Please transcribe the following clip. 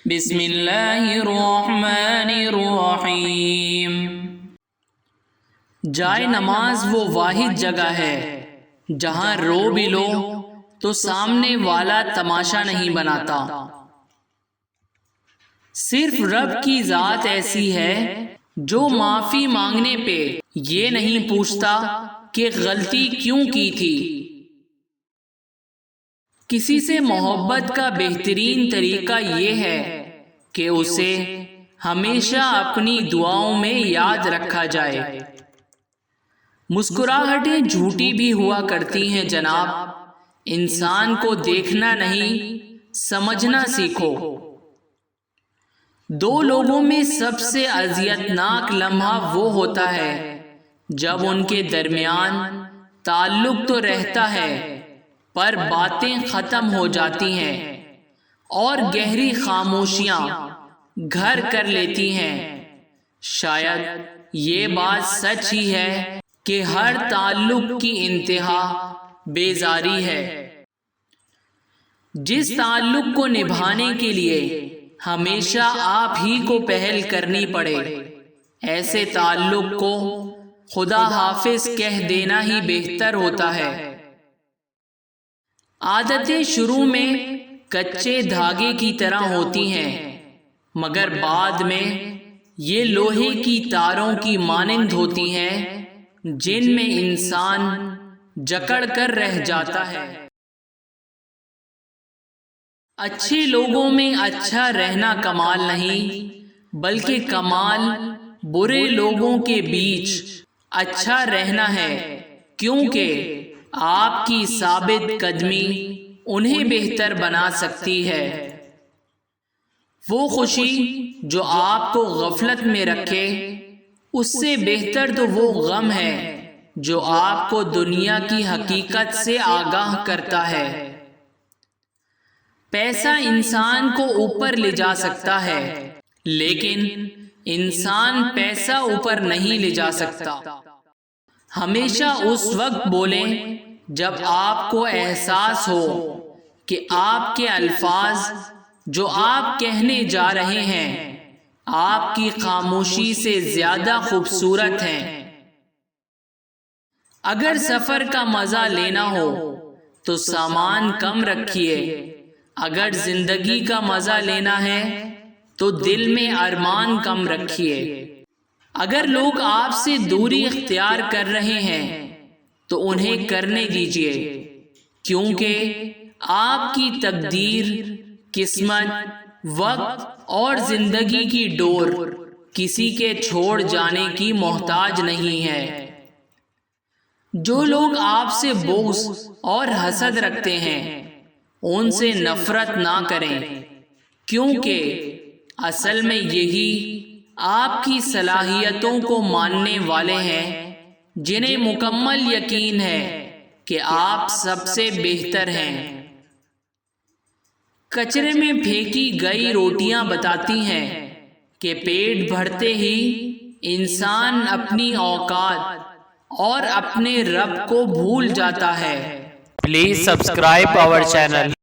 بسم اللہ الرحمن الرحیم۔ جائے نماز وہ واحد جگہ ہے جہاں رو بھی لو تو سامنے والا تماشا نہیں بناتا۔ صرف رب کی ذات ایسی ہے جو معافی مانگنے پہ یہ نہیں پوچھتا کہ غلطی کیوں کی تھی۔ کسی سے محبت کا بہترین طریقہ یہ ہے کہ اسے ہمیشہ اپنی دعاؤں میں یاد رکھا جائے۔ مسکراہٹیں جھوٹی بھی ہوا کرتی ہیں جناب، انسان کو دیکھنا نہیں سمجھنا سیکھو۔ دو لوگوں میں سب سے اذیتناک لمحہ وہ ہوتا ہے جب ان کے درمیان تعلق تو رہتا ہے پر باتیں ختم ہو جاتی ہیں اور گہری خاموشیاں گھر کر لیتی ہیں۔ شاید یہ بات سچ ہی ہے کہ ہر تعلق کی انتہا بیزاری ہے۔ جس تعلق کو نبھانے کے لیے ہمیشہ آپ ہی کو پہل کرنی پڑے، ایسے تعلق کو خدا حافظ کہہ دینا ہی بہتر ہوتا ہے۔ عادتیں شروع میں کچے دھاگے کی طرح ہوتی ہیں مگر بعد میں یہ لوہے کی تاروں کی مانند ہوتی ہیں جن میں انسان جکڑ کر رہ جاتا ہے۔ اچھے لوگوں میں اچھا رہنا کمال نہیں بلکہ کمال برے لوگوں کے بیچ اچھا رہنا ہے، کیونکہ آپ کی ثابت قدمی انہیں بہتر بنا سکتی ہے۔ وہ خوشی جو آپ کو غفلت میں رکھے اس سے بہتر تو وہ غم ہے جو آپ کو دنیا کی حقیقت سے آگاہ کرتا ہے۔ پیسہ انسان کو اوپر لے جا سکتا ہے لیکن انسان پیسہ اوپر نہیں لے جا سکتا۔ ہمیشہ اس وقت بولیں جب آپ کو احساس ہو کہ آپ کے الفاظ جو آپ کہنے جا رہے ہیں آپ کی خاموشی سے زیادہ خوبصورت ہیں۔ اگر سفر کا مزہ لینا ہو تو سامان کم رکھیے، اگر زندگی کا مزہ لینا ہے تو دل میں ارمان کم رکھیے۔ اگر لوگ آپ سے دوری اختیار کر رہے ہیں تو انہیں کرنے دیجیے، کیونکہ آپ کی تقدیر، قسمت، وقت اور زندگی کی ڈور کسی کے چھوڑ جانے کی محتاج نہیں ہے۔ جو لوگ آپ سے بغض اور حسد رکھتے ہیں ان سے نفرت نہ کریں، کیونکہ اصل میں یہی آپ کی صلاحیتوں کو ماننے والے ہیں جنہیں مکمل یقین ہے کہ آپ سب سے بہتر ہیں۔ کچرے میں پھینکی گئی روٹیاں بتاتی ہیں کہ پیٹ بھرتے ہی انسان اپنی اوقات اور اپنے رب کو بھول جاتا ہے۔ Please subscribe our channel.